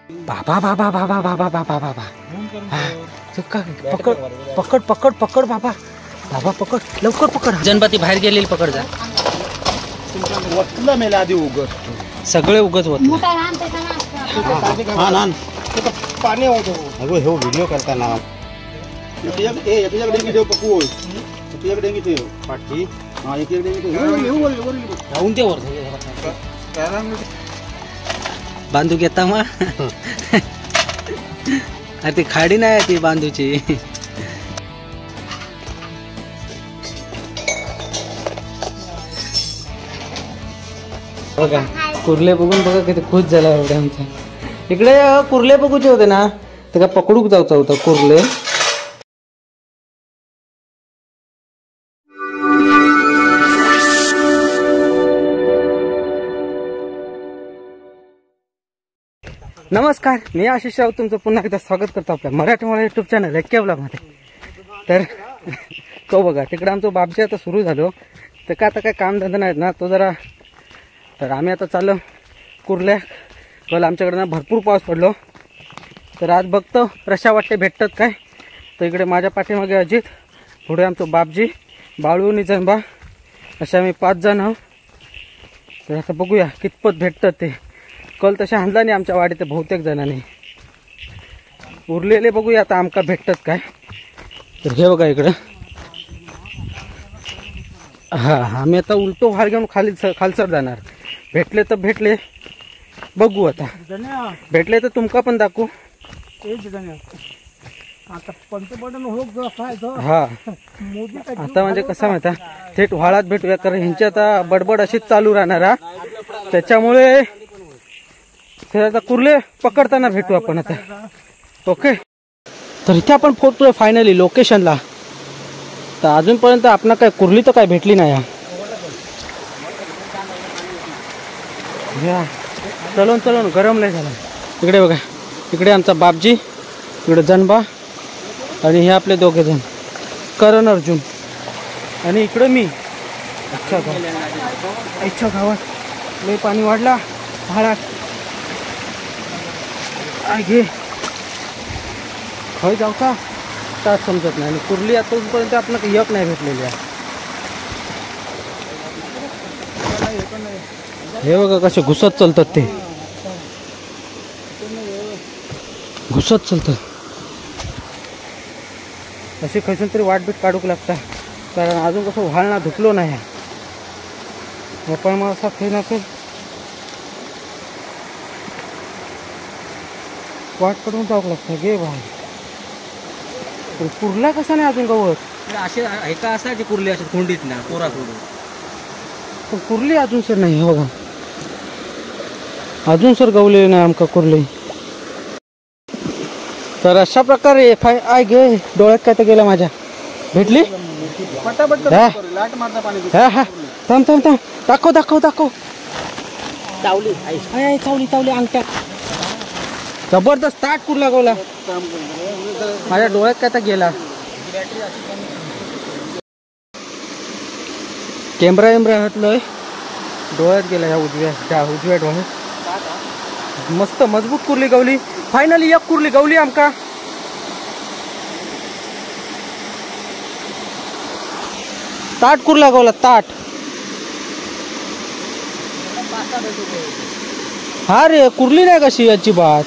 बाबा बाबा बाबा बाबा बाबा बाबा पकड पकड पकड पकड बाबा बाबा पकड लवकर पकड. जनपती बाहेर गेलेली पकड जा. वतलं मेला आधी उगत सगळे उगत होत. पाणी होतो. अगो हे व्हिडिओ करताना याच्याकडे ठेव पकू. याच्याकडे ठेव पाठी. हा एक डेंगी ठेव. राहून दे वर. बांधू घेता मा. अरे ती खाडी नाही ती बांधूची. बघा कुर्ले बघून बघा किती खुश झाला एवढ्या आमचा. इकडे कुर्ले बघूचे होते ना ते का पकडूक जायचं होतं कुर्ले. नमस्कार, मी आशिष राऊत तुमचं पुन्हा एकदा स्वागत करतो आपल्या मराठीवाडा यूट्यूब चॅनल एक्के ब्लॉगमध्ये. तर तो बघा तिकडे आमचं बापजी आता सुरू झालो. तर का आता काय कामधंदा नाहीत ना तो जरा. तर आम्ही आता चाललो कुर्ल्या. कल आमच्याकडे ना भरपूर पाऊस पडलो. तर आज बघतो रशा वाटते भेटतात काय. तर इकडे माझ्या पाठीमागे अजित, पुढे आमचं बापजी, बाळू आणि जनबा असे आम्ही 5 जण आहोत. तर आता बघूया कितपत भेटतात ते. कल तशा आणला नाही आमच्या वाडीत बहुतेक जणांनी. उरलेले बघूया आता आमका भेटतात काय. तर हे बघा इकडं. हा आम्ही आता उलटो हार घेऊन खालसर जाणार. भेटले तर भेटले, बघू आता. भेटले तर तुमका पण दाखवू. हा आता म्हणजे कसं माहिती थेट व्हाळात भेटूया, कारण ह्यांची आता बडबड अशीच चालू राहणार हा. त्याच्यामुळे आता कुर्ले पकडताना भेटू आपण आता. ओके. तर इथे आपण पोहोचतोय फायनली लोकेशनला. तर अजूनपर्यंत आपण काय कुर्ली तर काय भेटली नाही. चलून चलून गरम नाही झाला. इकडे बघा, इकडे आमचा बापजी, इकडे जनबा आणि हे आपले 2 जण करण अर्जुन आणि इकडे मी. अच्छा गावात लय पाणी वाढला भाडात. घे खय जाऊ का तास समजत नाही. आणि कुर्ली आतापर्यंत आपल्याला यक नाही भेटलेली आहे. हे बघा कसे घुसत चालतात ते. घुसत चालतात असे खसून तरी वाटबीट काढूक लागतात. कारण अजून कसं व्हाळणा धुकलो नाही. आपण मग असा फेर वाट कडून जाऊ लागतं गे बाहेर. कुर्ला कसा नाही अजून गवत असे एका असायचे कुर्ली असे कोंडीत ना पोरा सोडून. पण कुर्ली अजून सर नाही. हे बघा अजून सर गवले नाही आमका कुर्ली. तर अशा प्रकारे आय घे डोळ्यात काय तर गेला माझ्या. भेटली हा हा. थांब थांब थांब. दाखव दाखव दाखव. चावली चावली चावली अंगठ्यात. जबरदस्त ताट कुर्ला गवला माझ्या डोळ्यात काय तर गेला. कॅमेरा हातलंय डोळ्यात गेला. ह्या उजव्या डोळ्यात. मस्त मजबूत कुर्ली गवली. फायनली एक कुर्ली गवली आमका. ताट कुर्ला गवला ताट. हा रे कुर्ली नाही कशी अजिबात.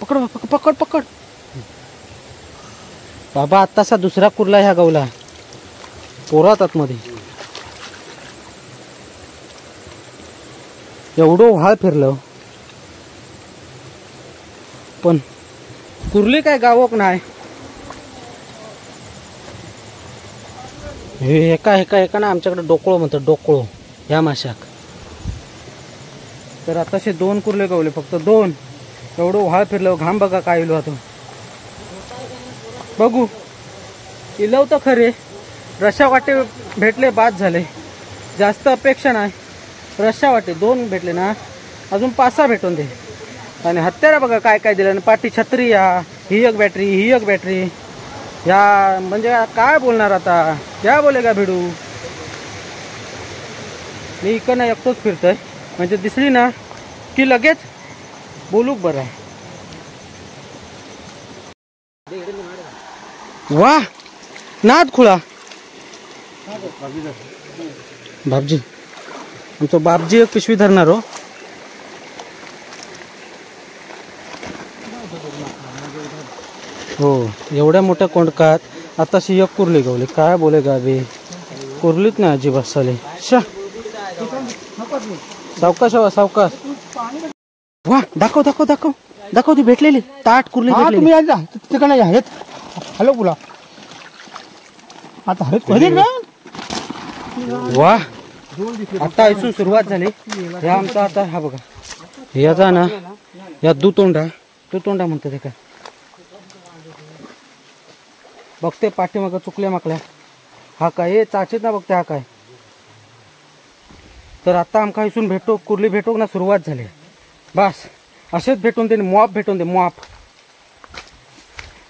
पकड पकड पकड बाबा. आत्ताचा दुसरा कुर्ला ह्या गवला पोरात आतमध्ये. एवढं व्हाळ फिरलं पण कुर्ली काय गावक नाही. एका एका एका ना आमच्याकडे डोकळो म्हणतात. डोकळो ह्या माशाक. तर आताशे 2 कुर्ले गवले फक्त 2. एवढं व्हाळ फिरलं. घाम बघा काय इलो आता. बघू इलव तर खरे. रशा वाटे भेटले बाद झाले. जास्त अपेक्षा नाही. रशा वाटे 2 भेटले ना अजून 5-6 भेटून दे. आणि हत्यारा बघा काय काय दिलं. पाठी छत्री या ही एक बॅटरी ही एक बॅटरी. या म्हणजे काय बोलणार आता, क्या बोलेगा भिडू. मी इकडनं एकटोच फिरतोय, म्हणजे दिसली ना की लगेच बोलू बरं आहे. वा नाद खुळा बापजी, आमचा बापजी एक पिशवी धरणार हो. हो एवढ्या मोठ्या कोंडकात आताशी एक कुर्ली गवली. काय बोले गाबी, कुर्लीत नाही अजिबात साले. सावकाश हवा सावकाश. वा दाखव दाखव दाखव दाखव ती भेटलेली ताट कुर्ली भेटलेली. तुम्ही या तिकडे या. हॅलो बोला आता. वा आता इथून सुरुवात झाली. ह्या आमचा आता हा बघा, याचा ना या दुतोंडा म्हणतात का बघते पाठीमागं चुकल्या माकल्या. हा काय हे चाचीत ना बघते हा काय. तर आता आमका इथून भेटो कुर्ली भेटो ना सुरुवात झाली. बस असेच भेटून दे, मॉप भेटून दे मॉप.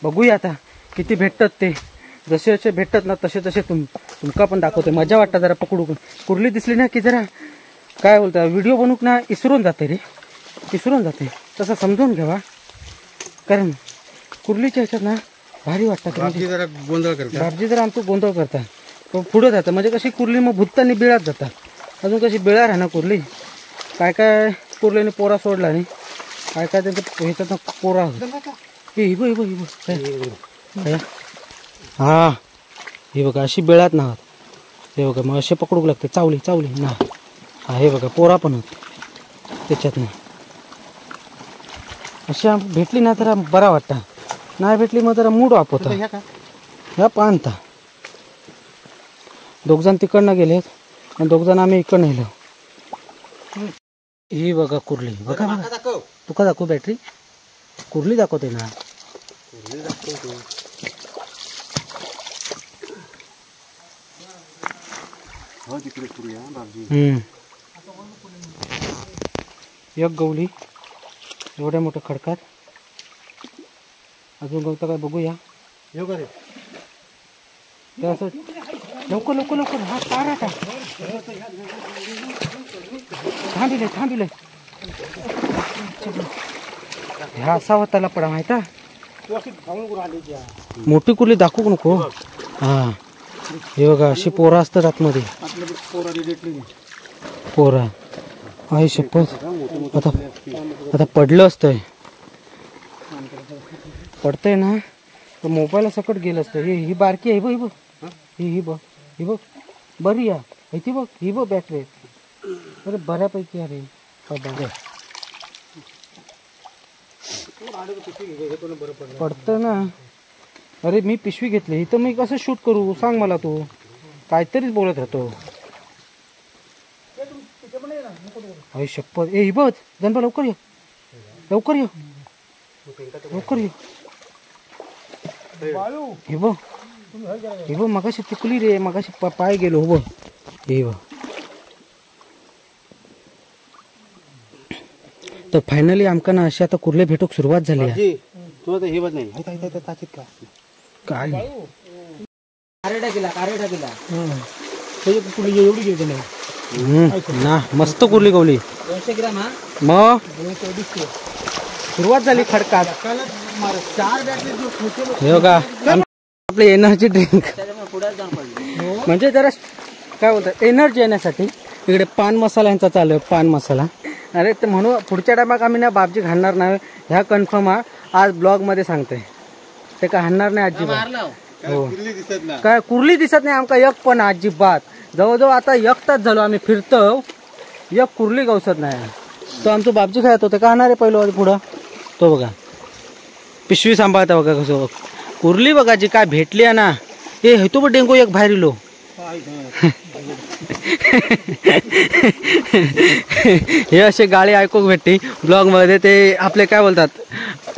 बघूया आता किती भेटतात ते. जसे जसे भेटतात ना तसे तसे तुमका पण दाखवते. मजा वाटतं जरा पकडू. कुर्ली दिसली ना की जरा काय बोलता व्हिडिओ बनवूक ना इसरून जाते रे, इसरून जाते. तसं समजून घ्यावा, कारण कुर्लीच्या ह्याच्यात ना भारी वाटतं. जरा गोंधळ करतात बापजी जरा आमचं गोंधळ करतात, पुढे जातं. म्हणजे कशी कुर्ली मग भूतांनी बिळात जातात. अजून कशी बिळा राहणार कुर्ली. काय काय कुर्लीने पोरा सोडला नाही, काय काय त्यांचं ह्याच्यात पोरा हा हे बघा अशी बेळात ना. हे बघा मग असे पकडूक लागते. चावली चावली ना. हा हे बघा पोरा पण होत त्याच्यात नाही. अशा भेटली ना जरा बरा वाटतं, नाही भेटली मग जरा मूड ऑफ होता. ह्या पाहता दोघ जण तिकडनं गेलेत आणि दोघ जण आम्ही इकडनं नेलो. ही बघा कुर्ली बघा बघा. तुका दाखवू बॅटरी कुर्ली दाखवते ना. एक गवली एवढ्या मोठ्या खडकात. अजून गवता काय बघूया. असं लवकर लवकर लवकर. हा ताराटा थांबिले थांबिले. ह्या असा होताला पडा माहिती. मोठी कुर्ली दाखवू नको. हा हे बघा अशी पोरा असतात आतमध्ये. पोरा आहे शपथ. आता आता पडलं असतंय, पडतंय ना तर मोबाईल सकट गेलं असतं. ही बारकी आहे बघ, ही बघ ही बघ ही बघ बरी आहे ती बघ. ही बघ बॅटरी. अरे बऱ्यापैकी अरे पडतं ना. अरे मी पिशवी घेतली तर मी कसं शूट करू सांग मला. तू काहीतरीच बोलत राहतो. अरे शपथ. ए ही बघ जनपा लवकर ये, लवकर ये, लवकर ये. हे बघ हे बघ मगाशी चुकली रे, मगाशी पाय गेलो. हो बघ हे बघ. तर फायनली आमका ना अशी आता कुर्ले भेटूक सुरुवात झाली आहे. हे बघ नाही काय कारेटा केला कुर्ली एवढी गेली नाही ना. मस्त कुर्ली गवली. 200 ग्राम. हा मग सुरुवात झाली खडकात. 4 बॅटरी. हे बघा आपले एनर्जी ड्रिंक. म्हणजे जरा काय बोलतात एनर्जी येण्यासाठी इकडे पान मसाला यांचा चालू आहे. पान मसाला. अरे ते म्हणून पुढच्या टायमाक आम्ही ना बापजी घालणार नाही ह्या कन्फर्म. आज ब्लॉग मध्ये सांगते ते काय हाणणार नाही अजिबात. हो काय कुर्ली दिसत नाही आमका एक पण अजिबात. जवळजवळ आता एक तास झालो आम्ही फिरतो, एक कुर्ली गवसत नाही. तो आमचं बापजी खायत होते का हाणार आहे पहिलं पुढं. तो बघा पिशवी सांभाळता बघा कसं. कुर्ली बघा जी काय भेटली आहे ना. हे हेतू बघ डेंगू एक बाहेर इलो. हे असे गाळे ऐकूक भेटते ब्लॉग मध्ये. ते आपले काय बोलतात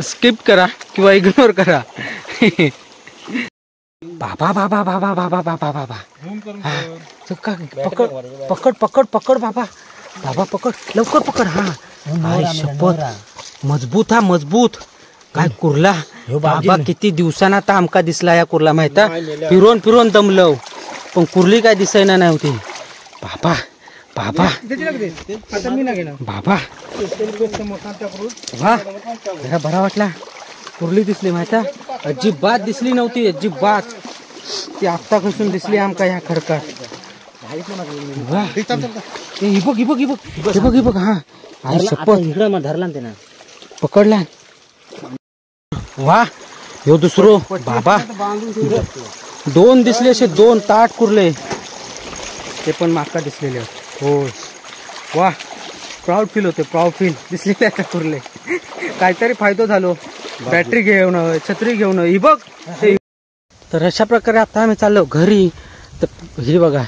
स्किप करा किंवा इग्नोर करा. बाबा बाबा बाबा बाबा बाबा बाबा. पकड पकड पकड पकड बाबा. बाबा पकड लवकर पकड. हा शपथ मजबूत. हा मजबूत. काय कुर्ला बाबा किती दिवसांना आता आमका दिसला या कुर्ला माहिती फिरून फिरून दमलो पण कुर्ली काय दिसायना नाही होती बाबा बाबा बाबा वा जरा बरा वाटला कुर्ली दिसली माहिती अजिबात दिसली नव्हती अजिबात ती आत्ता कसून दिसली आमका ह्या खडकात बघ हा शपथ धरला ना पकडला वा ह्यो दुसरो बाबा 2 दिसले असे 2 ताट कुर्ले ते पण माका दिसलेले हो वा प्राऊड फील होते प्राऊड फील दिसलेले आता कुर्ले काहीतरी फायदा झालो बॅटरी घेऊन छत्री घेऊन ही बघ तर अशा प्रकारे आता आम्ही चाललो घरी तर ही बघा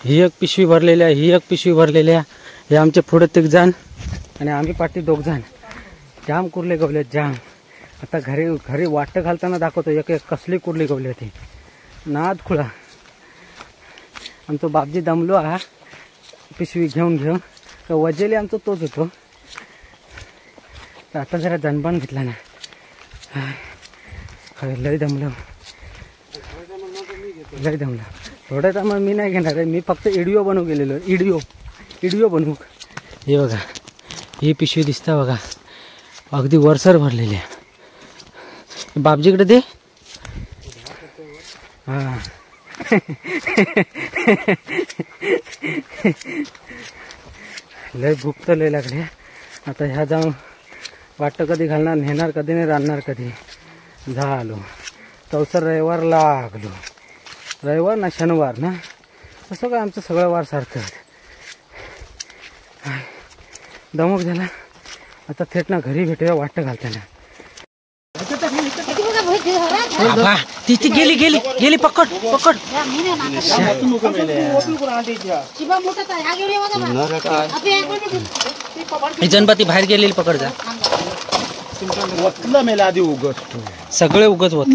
ही एक पिशवी भरलेली आहे ही एक पिशवी भरलेली आहे हे आमचे पुढे 3 जण आणि आम्ही पाठी 2 जण जाम कुर्ले गवले जाम आता घरी वाट घालताना दाखवतो एक कसली कुर्ली गवली होती नाद खुळा आमचं बापजी दमलो हा पिशवी घेऊन तर वजेली आमचं तोच होतो तर आता जरा जनबान घेतला ना लय दमलो थोडं तर मग मी नाही घेणार आहे मी फक्त व्हिडिओ बनवू गेलेलो व्हिडिओ बनवू हे बघा ही पिशवी दिसता बघा अगदी वरसर भरलेली आहे बापजीकडे दे हां लय भूक तर लय लागली आता ह्या जाऊन वाटतं कधी घालणार नेणार कधी नाही राहणार कधी झालो चौसर रविवार लागलो रविवार ना शनिवार ना तसं काय आमचं सगळं वार सारखं दमक झाला आता थेट ना घरी भेटूया वाटतं घालताना ती गेली पकड जनपती बाहेर गेलेली पकड जा सगळे उगत होत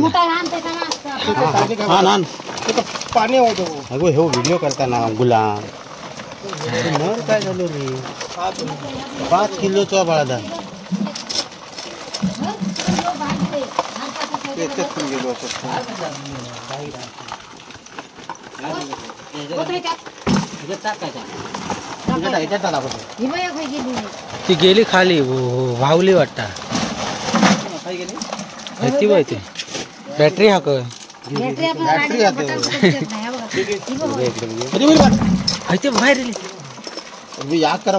पाणी अगो हे व्हिडिओ करताना गुलाम नर काय झालं रे 5 किलोचा बाळा ती गेली खाली वावली वाटता ती माहिती बॅटरी हा काय बाहेर याद करा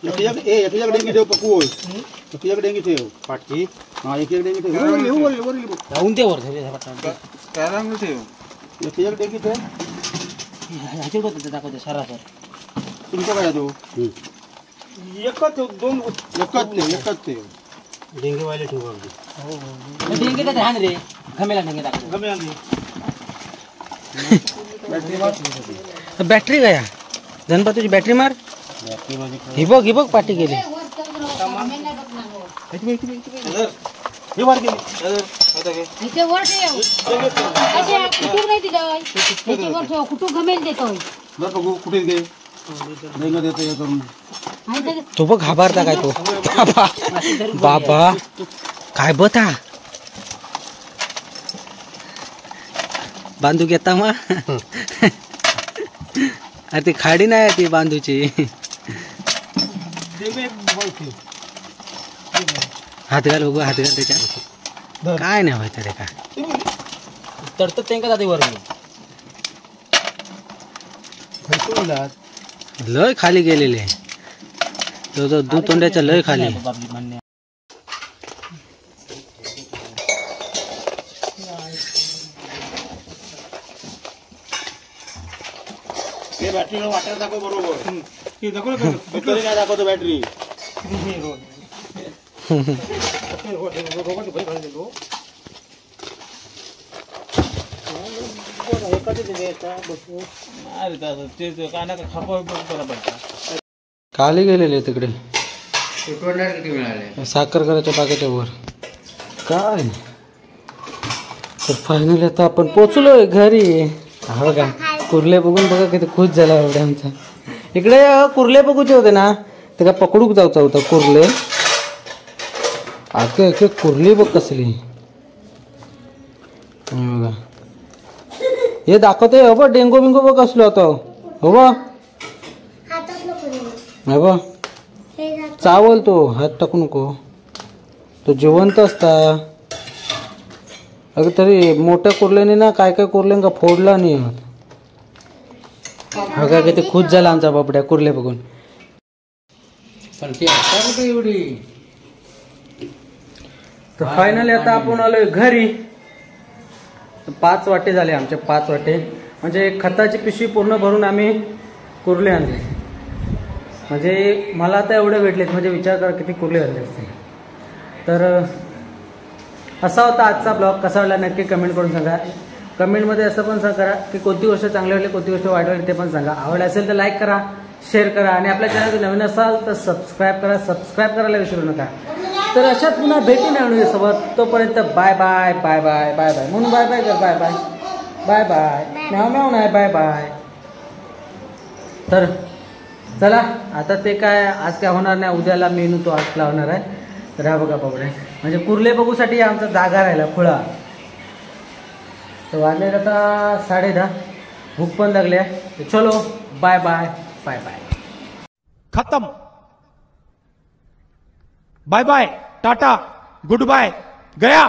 डेंगी ठेव पकू डेंगी ठेव पाठी हा एक डेंगी ठेव जाऊन ते वर ठेव डेंगी ठेव दाखवते सरासर तुमचं काय तो एकच ठेव डेंगी वाले ठेव डेंगी तर ध्यान रे घमेला डेंगी दाखव बॅटरी गया जनपा तुझी बॅटरी मार ही बघ पाठी गेली तो बघ घाबरता काय तो बाबा काय बता बांधू घेता मा अरे ती खाडी नाही ती बांधूची हात घाल बघू हात घाल त्याच्या काय नाही व्हायचं रे का तर त्यांका जाते वर लय खाली गेलेले तो दूध तोंड्याच्या लय खाली बॅटरी वाटायला दाखव बरोबर काय दाखवतो बॅटरी खाली गेलेले तिकडे साखर करायच्या बागेच्या वर काय तर फायनली आता आपण पोचलोय घरी हो का कुर्ले बघून बघा किती खुश झाला एवढे आमचा इकडे कुर्ले बघूचे होते ना ते का पकडूक जाऊचा होता कुर्ले आता एक एक कुर्ली बघ कसली. बघा हे दाखवते. हो बघ डेंगू बिंगू बघ कसलो होतो. हो बघ चावल तो हात टाकू नको. तो जिवंत असता. अगं तरी मोठ्या कुर्ल्याने ना काय काय कुर्ल्यां का फोडला नाही. बघा किती खुश झाला आमचा बाबड्या कुर्ले बघून. पण ती आता कुठे एवढी. तर फायनली आता आपण आलोय घरी. 5 वाटे झाले आमचे. 5 वाटे म्हणजे खताची पिशवी पूर्ण भरून आम्ही कुर्ले आणले. म्हणजे मला आता एवढे भेटलेत म्हणजे विचार करा किती कुर्ले आणले असतील. तर असा होता आजचा ब्लॉग. कसा वाटला नक्की कमेंट करून सांगा. कमेंटमध्ये असं पण करा की कोणती गोष्ट चांगली वाटली कोणती गोष्ट वाईट वाटली ते पण सांगा. आवड असेल तर लाईक करा, शेअर करा आणि आपल्या चॅनल नवीन असाल तर सबस्क्राईब करा. सबस्क्राईब करायला विसरू नका. तर अशाच पुन्हा भेटी नाही सोबत. तोपर्यंत bye bye bye bye bye bye म्हणून बाय बाय कर. बाय बाय बाय बाय म्याव म्याव नाही बाय बाय. तर चला आता ते काय आज काय होणार नाही. उद्याला मेनू तो आज लावणार आहे. तर हा बघा बाबडे म्हणजे कुर्ले बघूसाठी आमचा जागा राहिला खुळा. तर वाजले आता 10:30. भूक पण लागली आहे. तर चलो बाय बाय बाय बाय. खत्म. बाय बाय टाटा गुड बाय गया.